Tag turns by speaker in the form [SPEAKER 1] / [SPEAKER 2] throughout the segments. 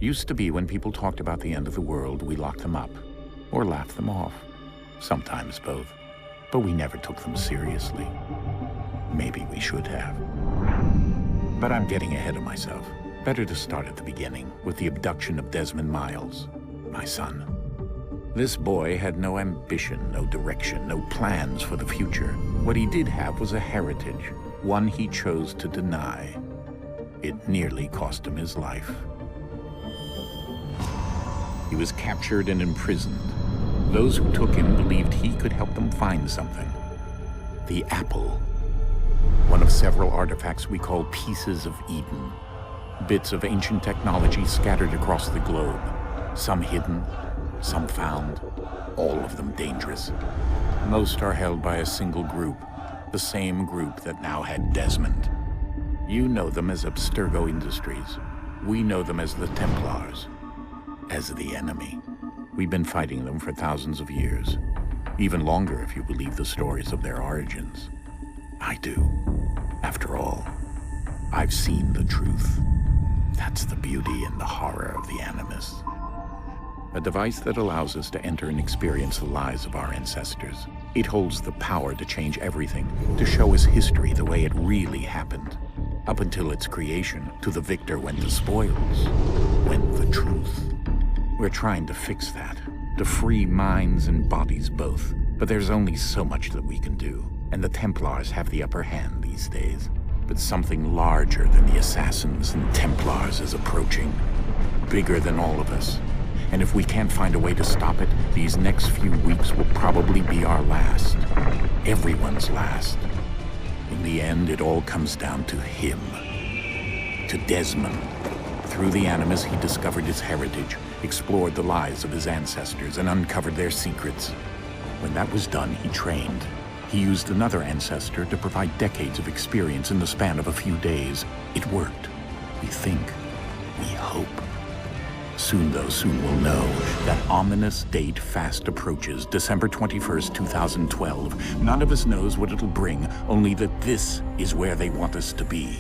[SPEAKER 1] Used to be when people talked about the end of the world, we locked them up, or laughed them off. Sometimes both. But we never took them seriously. Maybe we should have. But I'm getting ahead of myself. Better to start at the beginning, with the abduction of Desmond Miles, my son. This boy had no ambition, no direction, no plans for the future. What he did have was a heritage, one he chose to deny. It nearly cost him his life. He was captured and imprisoned. Those who took him believed he could help them find something. The apple. One of several artifacts we call Pieces of Eden. Bits of ancient technology scattered across the globe. Some hidden, some found, all of them dangerous. Most are held by a single group, the same group that now had Desmond. You know them as Abstergo Industries. We know them as the Templars, as the enemy. We've been fighting them for thousands of years, even longer if you believe the stories of their origins. I do. After all, I've seen the truth. That's the beauty and the horror of the Animus. A device that allows us to enter and experience the lives of our ancestors. It holds the power to change everything, to show us history the way it really happened. Up until its creation, to the victor went the spoils, went the truth. We're trying to fix that, to free minds and bodies both. But there's only so much that we can do, and the Templars have the upper hand these days. But something larger than the Assassins and Templars is approaching, bigger than all of us. And if we can't find a way to stop it, these next few weeks will probably be our last. Everyone's last. In the end, it all comes down to him. To Desmond. Through the Animus, he discovered his heritage, explored the lives of his ancestors, and uncovered their secrets. When that was done, he trained. He used another ancestor to provide decades of experience in the span of a few days. It worked. We think. We hope. Soon, though, soon we'll know. That ominous date fast approaches, December 21st, 2012. None of us knows what it'll bring, only that this is where they want us to be,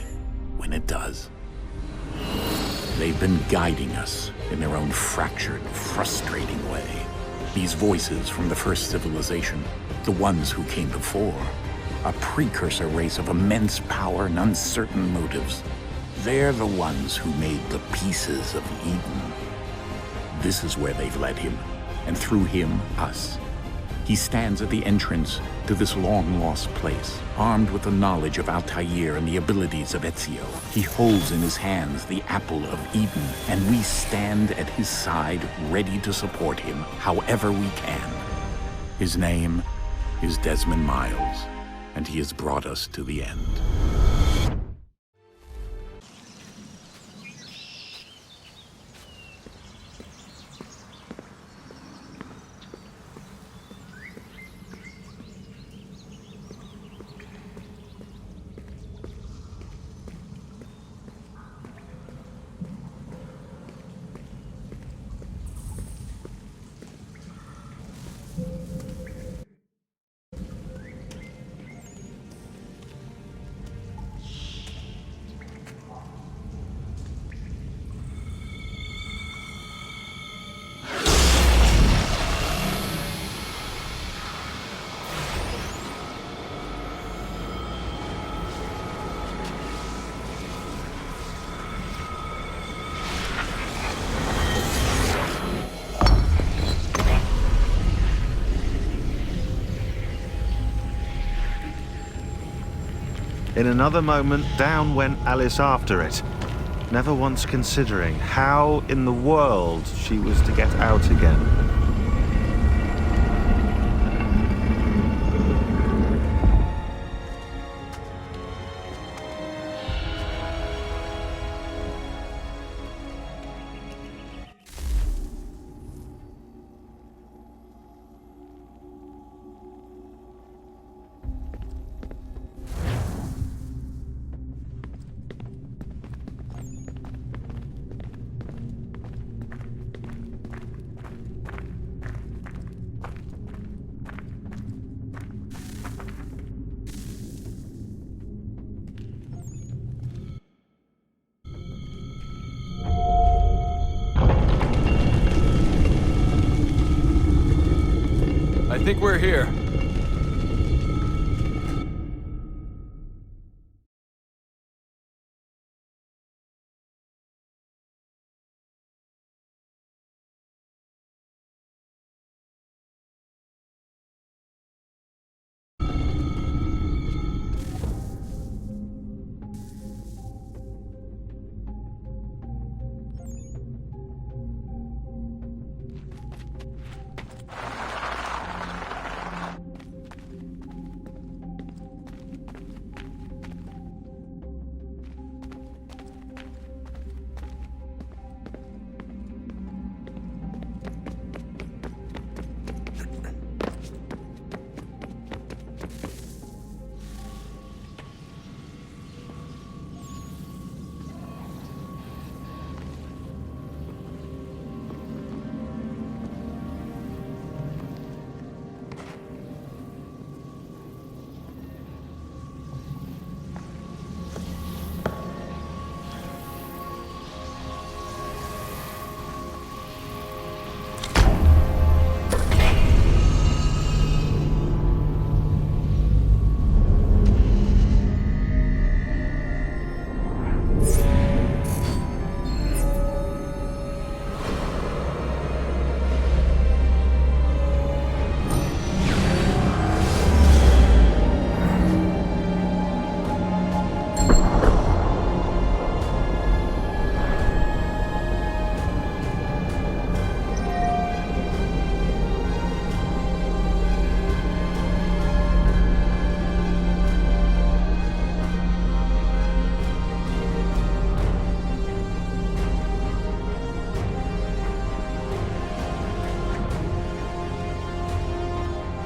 [SPEAKER 1] when it does. They've been guiding us in their own fractured, frustrating way. These voices from the first civilization, the ones who came before, a precursor race of immense power and uncertain motives. They're the ones who made the Pieces of Eden. This is where they've led him, and through him, us. He stands at the entrance to this long-lost place, armed with the knowledge of Altair and the abilities of Ezio. He holds in his hands the Apple of Eden, and we stand at his side, ready to support him however we can. His name is Desmond Miles, and he has brought us to the end.
[SPEAKER 2] In another moment, down went Alice after it, never once considering how in the world she was to get out again.
[SPEAKER 3] think we're here.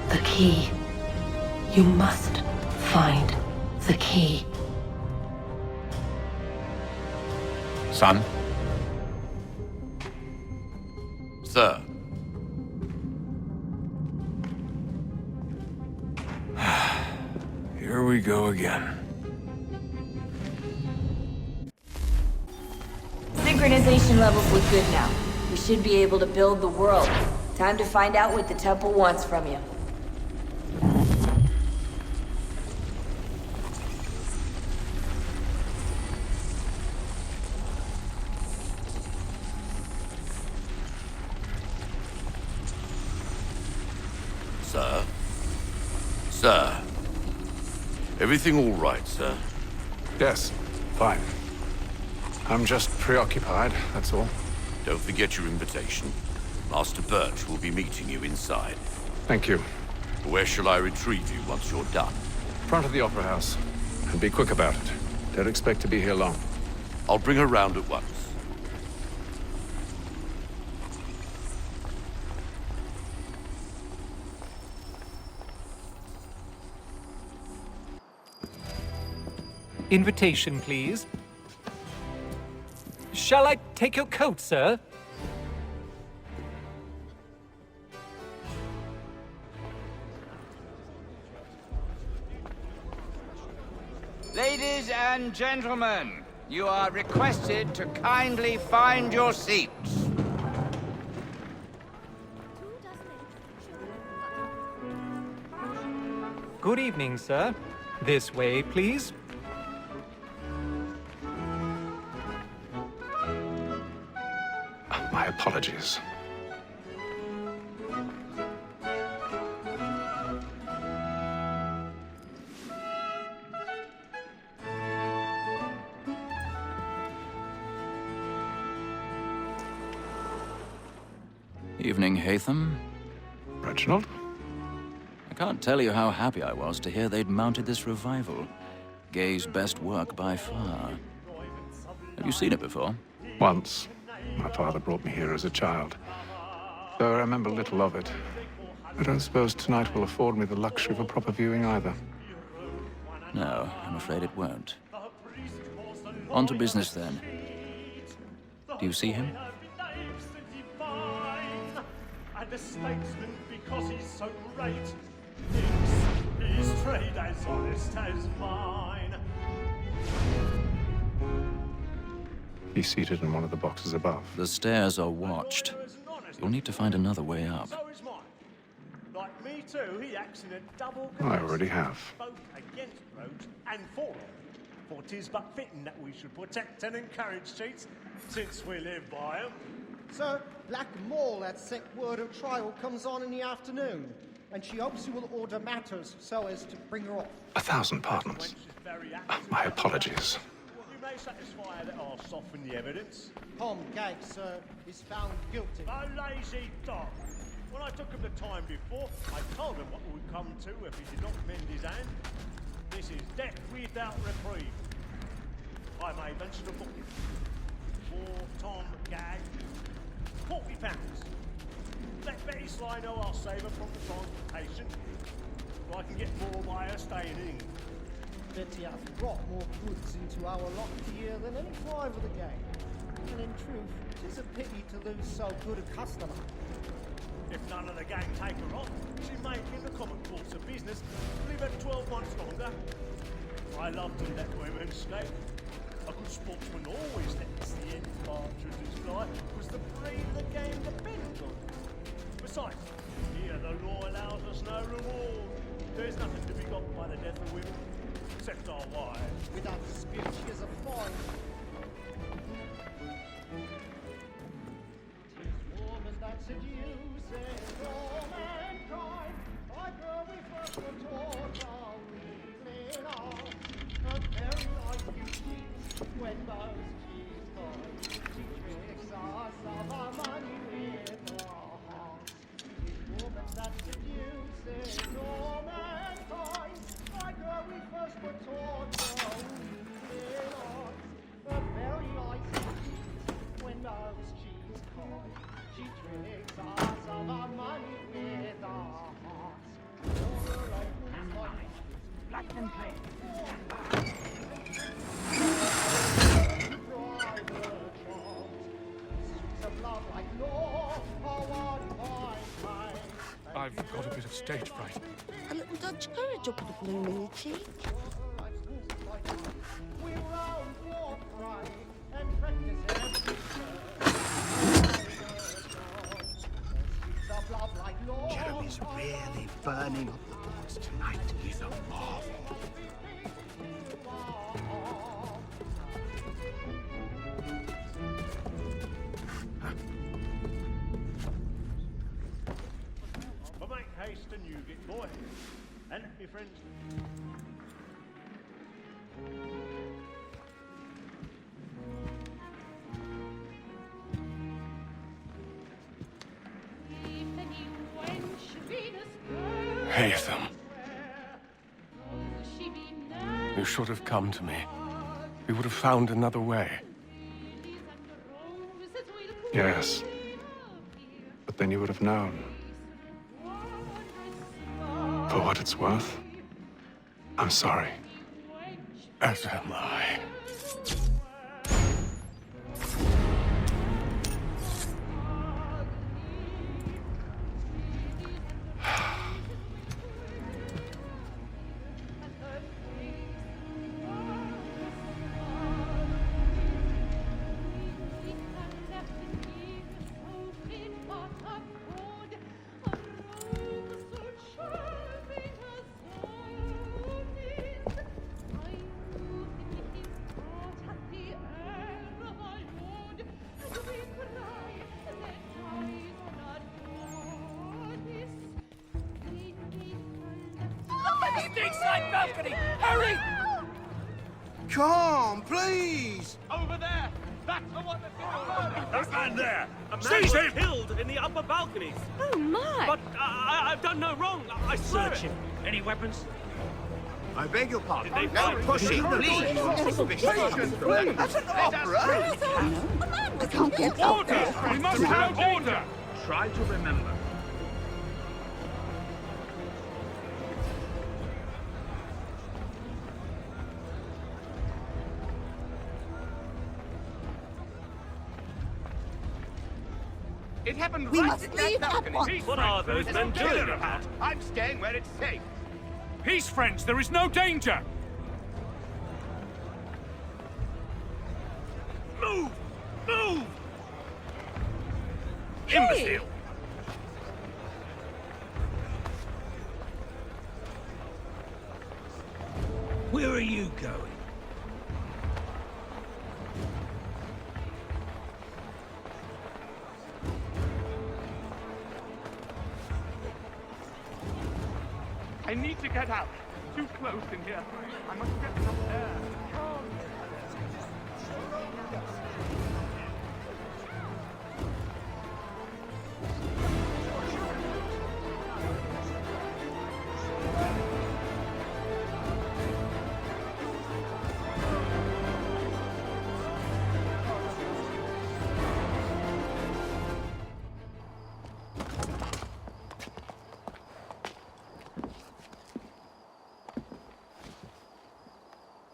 [SPEAKER 4] The key. You must find the key.
[SPEAKER 1] Son?
[SPEAKER 5] Sir.
[SPEAKER 3] Here we go again.
[SPEAKER 6] Synchronization levels look good now. We should be able to build the world. Time to find out what the temple wants from you.
[SPEAKER 5] Sir? Sir? Everything all right, sir?
[SPEAKER 3] Yes, fine. I'm just preoccupied, that's all.
[SPEAKER 5] Don't forget your invitation. Master Birch will be meeting you inside.
[SPEAKER 3] Thank you.
[SPEAKER 5] Where shall I retrieve you once you're done?
[SPEAKER 3] Front of the Opera House. And be quick about it. Don't expect to be here long.
[SPEAKER 5] I'll bring her round at once.
[SPEAKER 7] Invitation, please. Shall I take your coat, sir?
[SPEAKER 8] Ladies and gentlemen, you are requested to kindly find your seats.
[SPEAKER 7] Good evening, sir. This way, please.
[SPEAKER 3] My apologies.
[SPEAKER 9] Evening, Haytham.
[SPEAKER 3] Reginald?
[SPEAKER 9] I can't tell you how happy I was to hear they'd mounted this revival. Gay's best work by far. Have you seen it before?
[SPEAKER 3] Once. My father brought me here as a child. Though I remember little of it. I don't suppose tonight will afford me the luxury of a proper viewing either.
[SPEAKER 9] No, I'm afraid it won't. On to business then. Do you see him?
[SPEAKER 10] And a statesman because he's so great. Thinks his trade as honest as mine.
[SPEAKER 3] He's seated in one of the boxes above.
[SPEAKER 9] The stairs are watched. You'll need to find another way up.
[SPEAKER 10] So is mine. Like me too, he acts in a double
[SPEAKER 3] I already have.
[SPEAKER 10] both against rogues and for them. For 'tis but fitting that we should protect and encourage cheats, since we live by 'em.
[SPEAKER 11] Sir, Black Mole had set word her trial comes on in the afternoon, and she hopes you will order matters so as to bring her off.
[SPEAKER 3] 1,000 pardons.
[SPEAKER 10] Wench is very apt to
[SPEAKER 3] My
[SPEAKER 10] do
[SPEAKER 3] apologies.
[SPEAKER 10] We may satisfy her that I'll soften the evidence.
[SPEAKER 11] Tom Gag, sir, is found guilty.
[SPEAKER 10] A lazy dog. When I took him the time before, I told him what would come to if he did not mend his hand. This is death without reprieve. I may venture to book him. For Tom Gag, £40. Let Betty Sly know I'll save her from the transportation, so I can get more by her staying in England.
[SPEAKER 11] Betty hath brought more goods into our lot here than any five of the gang. And in truth, 'tis a pity to lose so good a customer.
[SPEAKER 10] If none of the gang take her on, she may, in the common course of business, leave her 12 months longer. I love to let women escape. A good sportsman always lets the end partridges fly, because the breed of the game depends on it. Besides, here the law allows us no reward. There's nothing to be got by the death of women, except our wives.
[SPEAKER 11] Without dispute, she is a fine. Tis woman that seduces all mankind. I girl we first were taught our evening on. A very nice beauty when those cheese toys. She tricks us of our money with her hearts. Tis woman that seduces all mankind. I girl we first were taught our evening on. A very nice beauty when those cheese toys. She tricks us of our money with her hearts.
[SPEAKER 12] Let them play.
[SPEAKER 3] I've got a bit of stage fright.
[SPEAKER 12] A little Dutch courage will put a bloom in your cheek.
[SPEAKER 13] Jeremy's really burning up the boards tonight. He's a marvel.
[SPEAKER 10] But make haste and you get boy. And be friends.
[SPEAKER 14] Haytham. You should have come to me. We would have found another way.
[SPEAKER 3] Yes. But then you would have known. For what it's worth, I'm sorry.
[SPEAKER 14] As am I.
[SPEAKER 15] Inside balcony! Hurry!
[SPEAKER 13] Come, please!
[SPEAKER 10] Over there! That's the one that did the murder!
[SPEAKER 15] That man there!
[SPEAKER 10] A man
[SPEAKER 15] Seize
[SPEAKER 10] was
[SPEAKER 15] him!
[SPEAKER 10] killed in the upper balconies!
[SPEAKER 12] Oh, my!
[SPEAKER 10] But I've done no wrong. I swear
[SPEAKER 15] Search him. Any weapons?
[SPEAKER 13] I beg your pardon.
[SPEAKER 10] Did they
[SPEAKER 13] No
[SPEAKER 10] find-
[SPEAKER 13] pushing, please! That's an opera!
[SPEAKER 12] I can't get up
[SPEAKER 15] Order!
[SPEAKER 12] there.
[SPEAKER 15] We must have order!
[SPEAKER 10] Try to remember.
[SPEAKER 13] It happened
[SPEAKER 12] We
[SPEAKER 13] right
[SPEAKER 12] must
[SPEAKER 13] at
[SPEAKER 12] leave
[SPEAKER 13] that
[SPEAKER 12] at
[SPEAKER 13] balcony.
[SPEAKER 12] once.
[SPEAKER 10] What are those men doing about?
[SPEAKER 13] I'm staying where it's safe.
[SPEAKER 15] Peace, friends! There is no danger!
[SPEAKER 10] Move! Move!
[SPEAKER 15] Imbecile!
[SPEAKER 16] Where are you going?
[SPEAKER 15] I need to get out. Too close in here. I must get some air.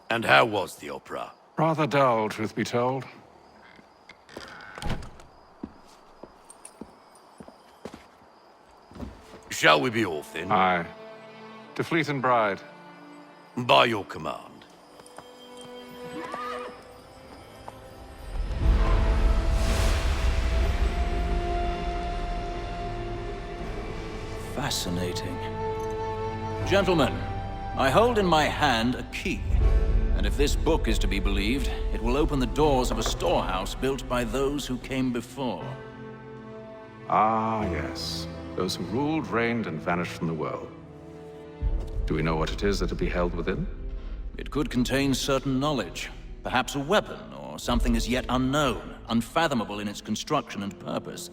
[SPEAKER 5] And how was the opera?
[SPEAKER 3] Rather dull, truth be told.
[SPEAKER 5] Shall we be off then?
[SPEAKER 3] Aye. To Fleet and Bride.
[SPEAKER 5] By your command.
[SPEAKER 9] Fascinating. Gentlemen, I hold in my hand a key. And if this book is to be believed, it will open the doors of a storehouse built by those who came before.
[SPEAKER 3] Ah, yes. Those who ruled, reigned, and vanished from the world. Do we know what it is that will be held within?
[SPEAKER 9] It could contain certain knowledge. Perhaps a weapon, or something as yet unknown, unfathomable in its construction and purpose.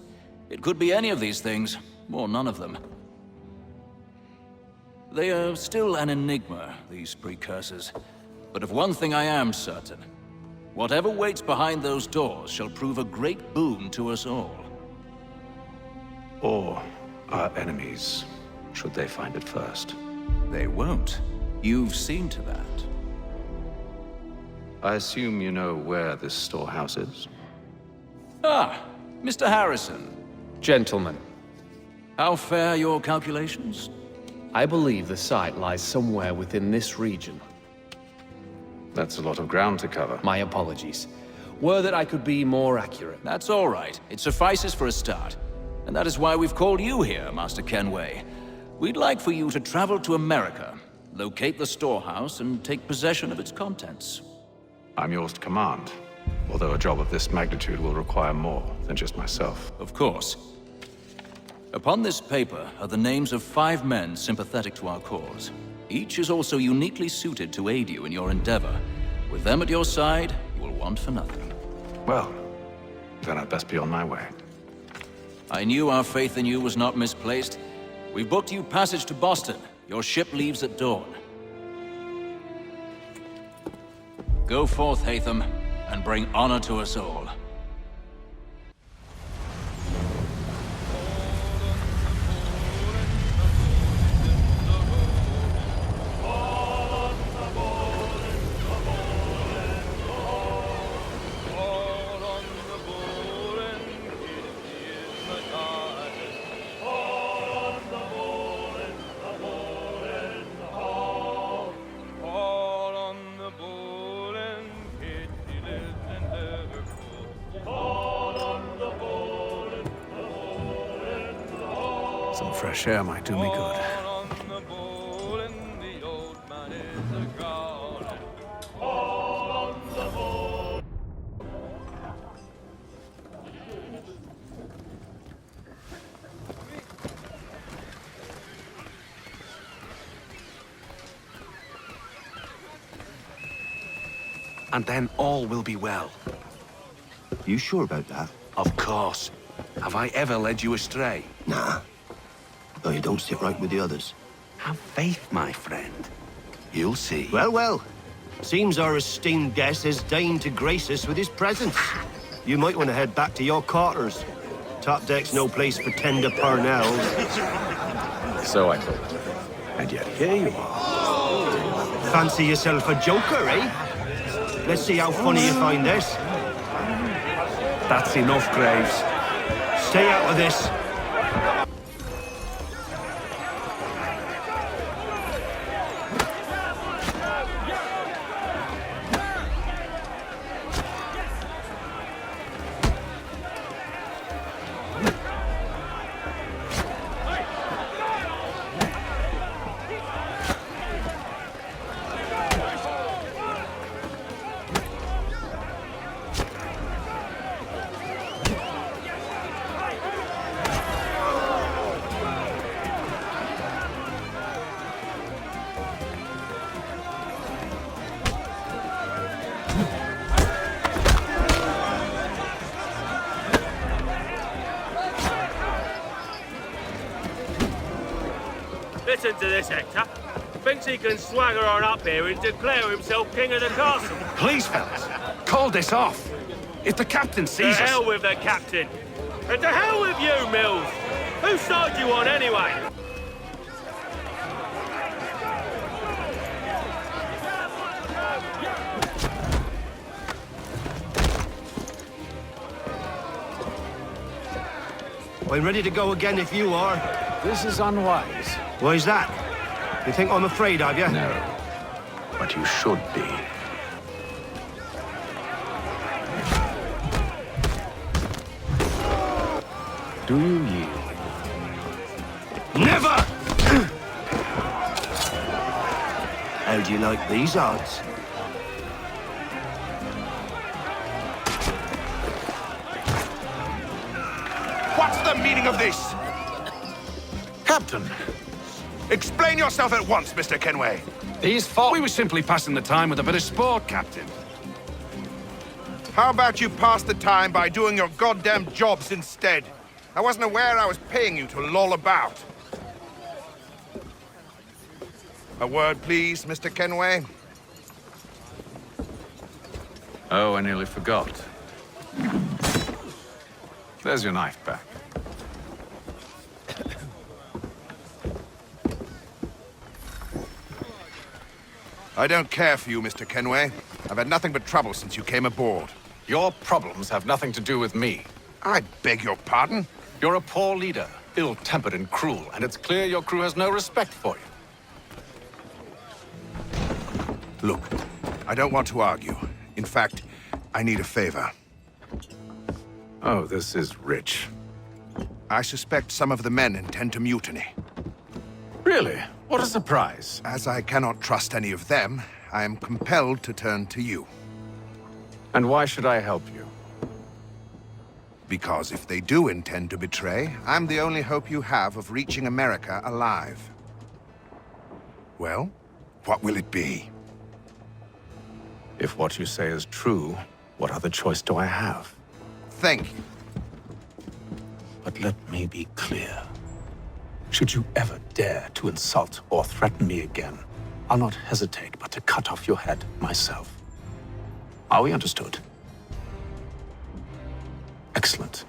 [SPEAKER 9] It could be any of these things, or none of them. They are still an enigma, these precursors. But of one thing I am certain. Whatever waits behind those doors shall prove a great boon to us all.
[SPEAKER 3] Or our enemies, should they find it first.
[SPEAKER 9] They won't. You've seen to that.
[SPEAKER 3] I assume you know where this storehouse is?
[SPEAKER 9] Ah, Mr. Harrison.
[SPEAKER 17] Gentlemen,
[SPEAKER 9] How fare your calculations?
[SPEAKER 17] I believe the site lies somewhere within this region.
[SPEAKER 3] That's a lot of ground to cover.
[SPEAKER 17] My apologies. Were that I could be more accurate.
[SPEAKER 9] That's all right. It suffices for a start. And that is why we've called you here, Master Kenway. We'd like for you to travel to America, locate the storehouse, and take possession of its contents.
[SPEAKER 3] I'm yours to command, although a job of this magnitude will require more than just myself.
[SPEAKER 9] Of course. Upon this paper are the names of 5 men sympathetic to our cause. Each is also uniquely suited to aid you in your endeavor. With them at your side, you will want for nothing.
[SPEAKER 3] Well, then I'd best be on my way.
[SPEAKER 9] I knew our faith in you was not misplaced. We've booked you passage to Boston. Your ship leaves at dawn. Go forth, Hatham, and bring honor to us all.
[SPEAKER 3] Some fresh air might do me good.
[SPEAKER 13] And then all will be well.
[SPEAKER 18] You sure about that?
[SPEAKER 13] Of course. Have I ever led you astray?
[SPEAKER 18] Nah. Though you don't sit right with the others.
[SPEAKER 13] Have faith, my friend. You'll see.
[SPEAKER 18] Well, well. Seems our esteemed guest has deigned to grace us with his presence. You might want to head back to your quarters. Top deck's no place for tender parnells.
[SPEAKER 17] So I thought.
[SPEAKER 13] And yet here you are.
[SPEAKER 18] Fancy yourself a joker, eh? Let's see how funny you find this.
[SPEAKER 13] That's enough, Graves.
[SPEAKER 18] Stay out of this.
[SPEAKER 10] Listen to this, Hector. Thinks he can swagger on up here and declare himself king of the castle.
[SPEAKER 3] Please, fellas, call this off. If the captain sees
[SPEAKER 10] To
[SPEAKER 3] us...
[SPEAKER 10] hell with the captain. And to hell with you, Mills. Whose side you on, anyway?
[SPEAKER 18] I'm ready to go again if you are.
[SPEAKER 3] This is unwise.
[SPEAKER 18] Why's that? You think I'm afraid of you?
[SPEAKER 3] No, but you should be. Do you yield?
[SPEAKER 18] Never! How do you like these odds?
[SPEAKER 16] What's the meaning of this?
[SPEAKER 3] Captain!
[SPEAKER 16] Explain yourself at once, Mr. Kenway.
[SPEAKER 3] These fault. We were simply passing the time with a bit of sport, Captain.
[SPEAKER 16] How about you pass the time by doing your goddamn jobs instead? I wasn't aware I was paying you to loll about. A word, please, Mr. Kenway.
[SPEAKER 3] Oh, I nearly forgot. There's your knife back.
[SPEAKER 16] I don't care for you, Mr. Kenway. I've had nothing but trouble since you came aboard.
[SPEAKER 3] Your problems have nothing to do with me.
[SPEAKER 16] I beg your pardon?
[SPEAKER 3] You're a poor leader, ill-tempered and cruel, and it's clear your crew has no respect for you.
[SPEAKER 16] Look, I don't want to argue. In fact, I need a favor.
[SPEAKER 3] Oh, this is rich.
[SPEAKER 16] I suspect some of the men intend to mutiny.
[SPEAKER 3] Really? What a surprise.
[SPEAKER 16] As I cannot trust any of them, I am compelled to turn to you.
[SPEAKER 3] And why should I help you?
[SPEAKER 16] Because if they do intend to betray, I'm the only hope you have of reaching America alive. Well, what will it be?
[SPEAKER 3] If what you say is true, what other choice do I have?
[SPEAKER 16] Thank you.
[SPEAKER 3] But let me be clear. Should you ever dare to insult or threaten me again, I'll not hesitate but to cut off your head myself. Are we understood? Excellent.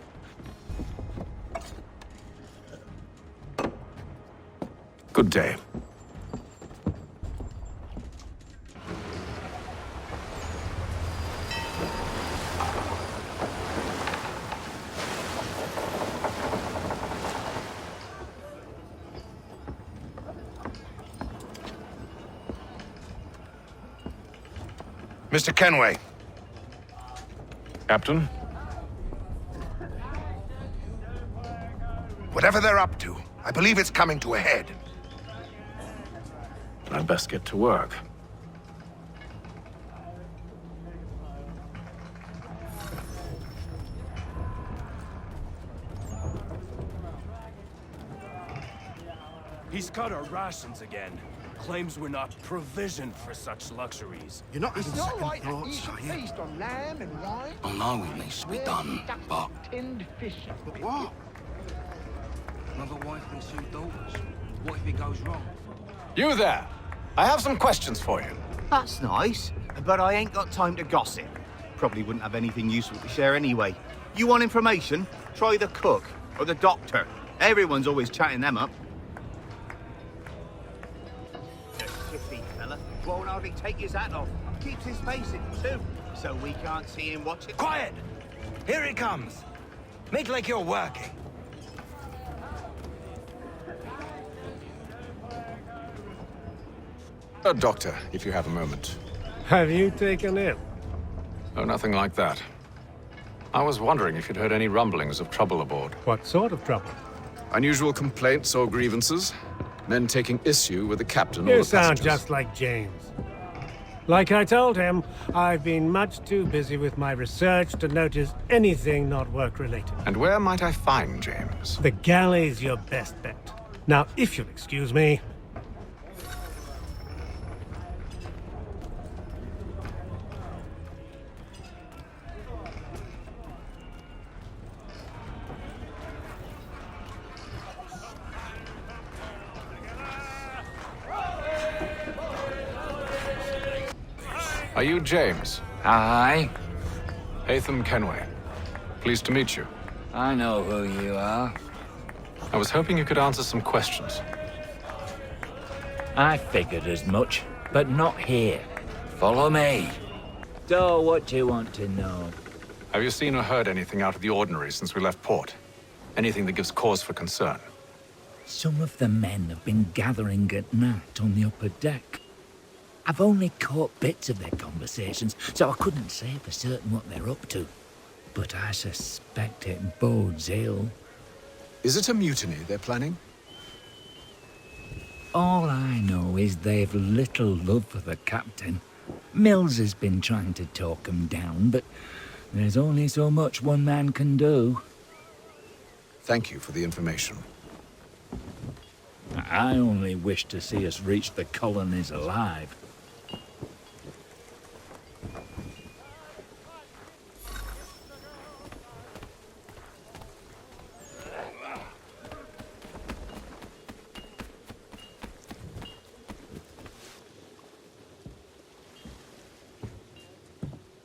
[SPEAKER 3] Good day.
[SPEAKER 16] Mr. Kenway.
[SPEAKER 3] Captain?
[SPEAKER 16] Whatever they're up to, I believe it's coming to a head.
[SPEAKER 3] I'd best get to work.
[SPEAKER 19] He's cut our rations again. Claims we're not provisioned for such luxuries.
[SPEAKER 13] You're not
[SPEAKER 11] It's
[SPEAKER 13] having
[SPEAKER 11] not
[SPEAKER 13] second
[SPEAKER 11] right that you
[SPEAKER 13] thoughts, are
[SPEAKER 11] can
[SPEAKER 13] you?
[SPEAKER 11] feast on lamb and wine.
[SPEAKER 19] I know it needs to be done, but...
[SPEAKER 11] Tinned fish.
[SPEAKER 13] But what?
[SPEAKER 19] Another wife and two daughters. What if it goes wrong?
[SPEAKER 3] You there! I have some questions for you.
[SPEAKER 13] That's nice, but I ain't got time to gossip. Probably wouldn't have anything useful to share anyway. You want information? Try the cook or the doctor. Everyone's always chatting them up. The shifty fella won't hardly take his hat off. Keeps his face in too, so we can't see him watching.
[SPEAKER 19] Quiet! Here it comes. Make like you're working.
[SPEAKER 3] Doctor, if you have a moment.
[SPEAKER 10] Have you taken ill?
[SPEAKER 3] Oh, nothing like that. I was wondering if you'd heard any rumblings of trouble aboard.
[SPEAKER 10] What sort of trouble?
[SPEAKER 3] Unusual complaints or grievances? Men taking issue with the captain or
[SPEAKER 10] You
[SPEAKER 3] the
[SPEAKER 10] sound
[SPEAKER 3] passengers?
[SPEAKER 10] just like James. Like I told him, I've been much too busy with my research to notice anything not work-related.
[SPEAKER 3] And where might I find James?
[SPEAKER 10] The galley's your best bet. Now, if you'll excuse me...
[SPEAKER 20] Are you James?
[SPEAKER 8] Aye.
[SPEAKER 20] Haytham Kenway. Pleased to meet you.
[SPEAKER 8] I know who you are.
[SPEAKER 20] I was hoping you could answer some questions.
[SPEAKER 8] I figured as much, but not here. Follow me. So, what do you want to know?
[SPEAKER 20] Have you seen or heard anything out of the ordinary since we left port? Anything that gives cause for concern?
[SPEAKER 8] Some of the men have been gathering at night on the upper deck. I've only caught bits of their conversations, so I couldn't say for certain what they're up to. But I suspect it bodes ill.
[SPEAKER 14] Is it a mutiny they're planning?
[SPEAKER 8] All I know is they've little love for the captain. Mills has been trying to talk him down, but there's only so much one man can do.
[SPEAKER 14] Thank you for the information.
[SPEAKER 8] I only wish to see us reach the colonies alive.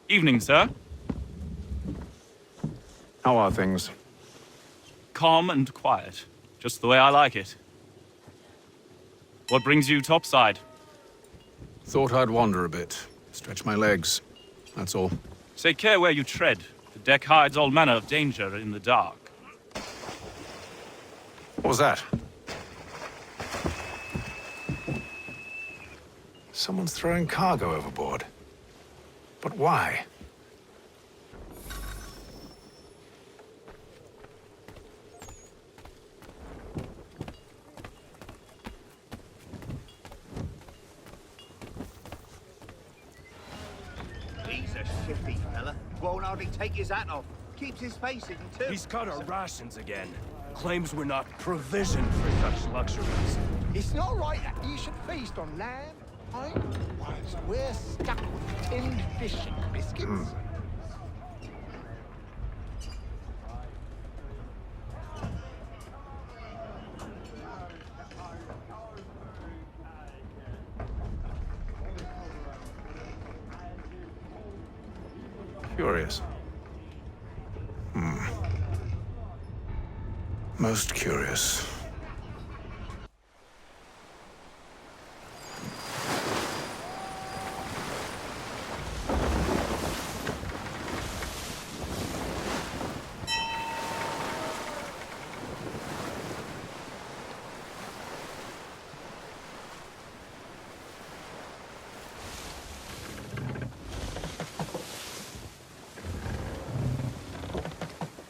[SPEAKER 21] Evening, sir.
[SPEAKER 20] How are things?
[SPEAKER 21] Calm and quiet. Just the way I like it. What brings you topside?
[SPEAKER 20] Thought I'd wander a bit. Stretch my legs. That's all.
[SPEAKER 21] Take care where you tread. The deck hides all manner of danger in the dark.
[SPEAKER 20] What was that? Someone's throwing cargo overboard. But why?
[SPEAKER 13] He's a shifty fella. Won't hardly take his hat off. Keeps his face hidden too.
[SPEAKER 19] He's cut our rations again. Claims we're not provisioned for such luxuries.
[SPEAKER 11] It's not right that you should feast on lamb, right? Whilst we're stuck with tinned fish and biscuits.
[SPEAKER 20] Curious. Most curious.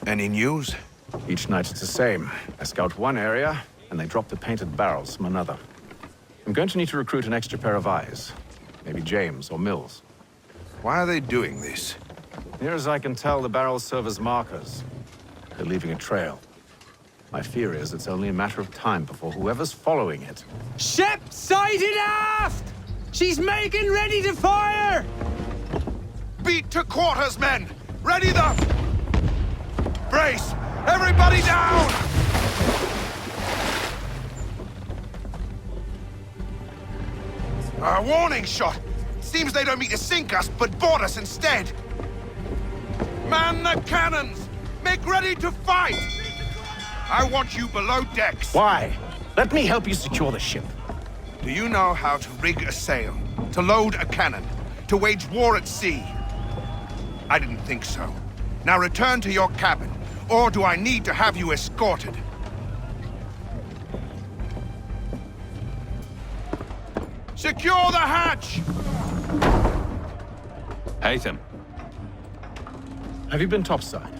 [SPEAKER 16] Any news?
[SPEAKER 20] Each night it's the same. I scout one area, and they drop the painted barrels from another. I'm going to need to recruit an extra pair of eyes. Maybe James or Mills.
[SPEAKER 16] Why are they doing this?
[SPEAKER 20] Near as I can tell, the barrels serve as markers. They're leaving a trail. My fear is it's only a matter of time before whoever's following it...
[SPEAKER 22] Ship sighted aft! She's making ready to fire!
[SPEAKER 16] Beat to quarters, men! Ready the... Brace! Everybody down! A warning shot! Seems they don't mean to sink us, but board us instead! Man the cannons! Make ready to fight! I want you below decks.
[SPEAKER 20] Why? Let me help you secure the ship.
[SPEAKER 16] Do you know how to rig a sail? To load a cannon? To wage war at sea? I didn't think so. Now return to your cabin, or do I need to have you escorted? Secure the hatch!
[SPEAKER 20] Haytham. Have you been topside?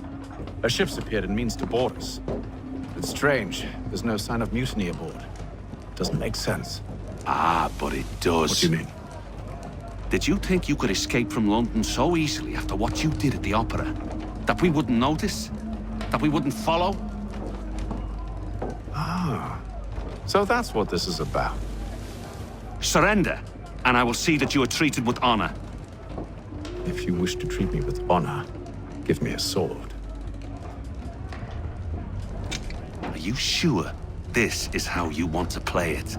[SPEAKER 20] A ship's appeared and means to board us. It's strange. There's no sign of mutiny aboard. Doesn't make sense.
[SPEAKER 5] Ah, but it does.
[SPEAKER 20] What do you mean?
[SPEAKER 5] Did you think you could escape from London so easily after what you did at the Opera? That we wouldn't notice? That we wouldn't follow?
[SPEAKER 20] Ah. So that's what this is about.
[SPEAKER 5] Surrender, and I will see that you are treated with honor.
[SPEAKER 20] If you wish to treat me with honor, give me a sword.
[SPEAKER 5] Are you sure this is how you want to play it?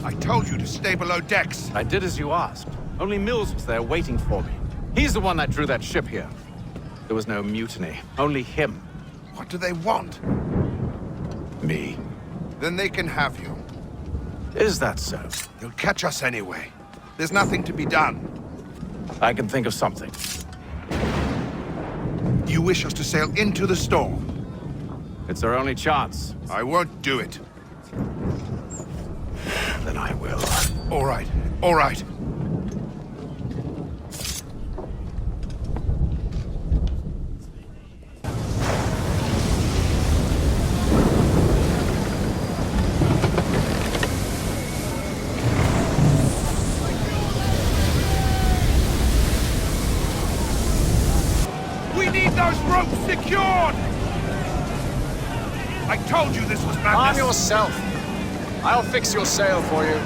[SPEAKER 16] I told you to stay below decks.
[SPEAKER 20] I did as you asked. Only Mills was there waiting for me. He's the one that drew that ship here. There was no mutiny, only him.
[SPEAKER 16] What do they want?
[SPEAKER 20] Me.
[SPEAKER 16] Then they can have you.
[SPEAKER 20] Is that so?
[SPEAKER 16] You'll catch us anyway. There's nothing to be done.
[SPEAKER 20] I can think of something.
[SPEAKER 16] You wish us to sail into the storm?
[SPEAKER 20] It's our only chance.
[SPEAKER 16] I won't do it.
[SPEAKER 20] Then I will.
[SPEAKER 16] All right, all right. We need those ropes secured! I told you this was madness.
[SPEAKER 20] Arm yourself. I'll fix your sail for you.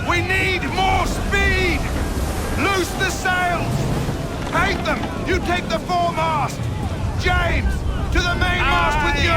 [SPEAKER 16] We need more speed! Loose the sails! Paint them! You take the foremast! James, to the mainmast with you!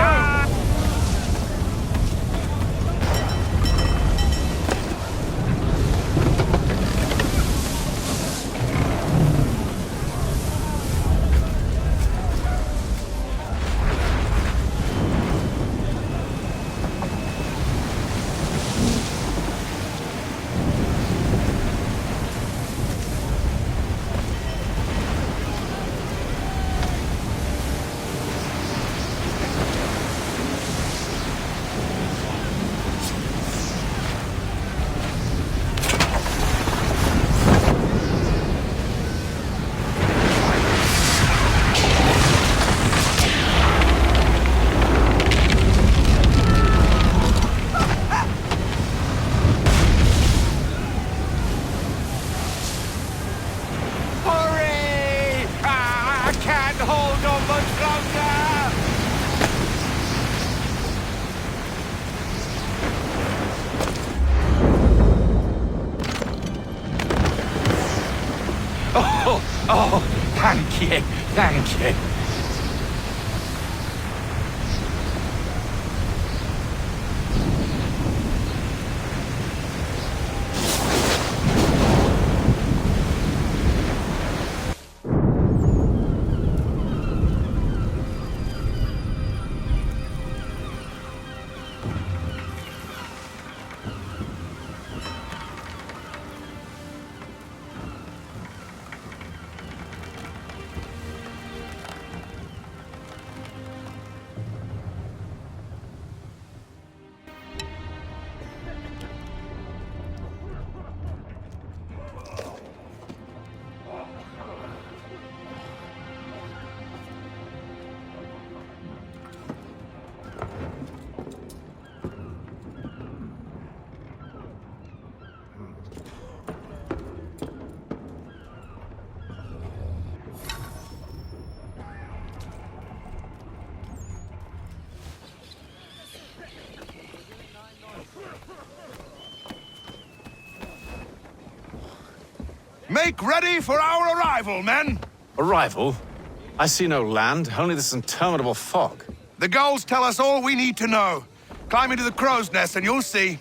[SPEAKER 22] Hurry! I can't hold on much longer!
[SPEAKER 1] Oh, thank you, thank you.
[SPEAKER 16] Make ready for our arrival, men!
[SPEAKER 20] Arrival? I see no land, only this interminable fog.
[SPEAKER 16] The gulls tell us all we need to know. Climb into the crow's nest and you'll see.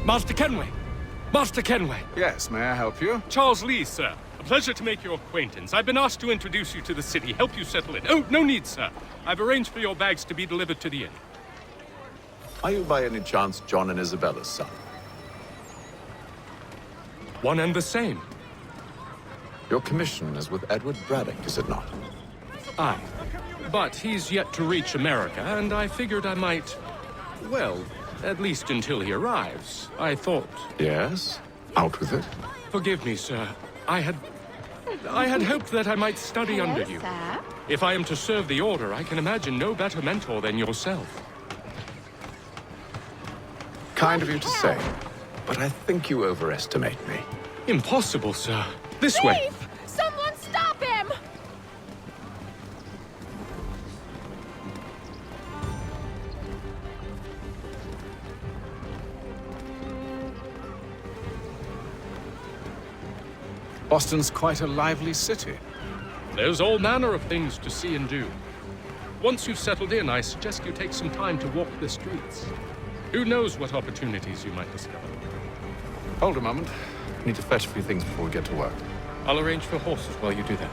[SPEAKER 19] Master Kenway! Master Kenway!
[SPEAKER 20] Yes, may I help you?
[SPEAKER 19] Charles Lee, sir. A pleasure to make your acquaintance. I've been asked to introduce you to the city, help you settle in. Oh, no need, sir. I've arranged for your bags to be delivered to the inn.
[SPEAKER 20] Are you by any chance John and Isabella's son?
[SPEAKER 19] One and the same.
[SPEAKER 20] Your commission is with Edward Braddock, is it not?
[SPEAKER 19] Aye. But he's yet to reach America, and I figured I might... Well, at least until he arrives, I thought...
[SPEAKER 20] Yes? Out with it.
[SPEAKER 19] Forgive me, sir. I had hoped that I might study under you.
[SPEAKER 12] Sir?
[SPEAKER 19] If I am to serve the Order, I can imagine no better mentor than yourself.
[SPEAKER 20] Kind of you to say, but I think you overestimate me.
[SPEAKER 19] Impossible, sir. This way.
[SPEAKER 12] Someone stop him!
[SPEAKER 20] Boston's quite a lively city.
[SPEAKER 19] There's all manner of things to see and do. Once you've settled in, I suggest you take some time to walk the streets. Who knows what opportunities you might discover.
[SPEAKER 20] Hold a moment. I need to fetch a few things before we get to work.
[SPEAKER 19] I'll arrange for horses while you do that.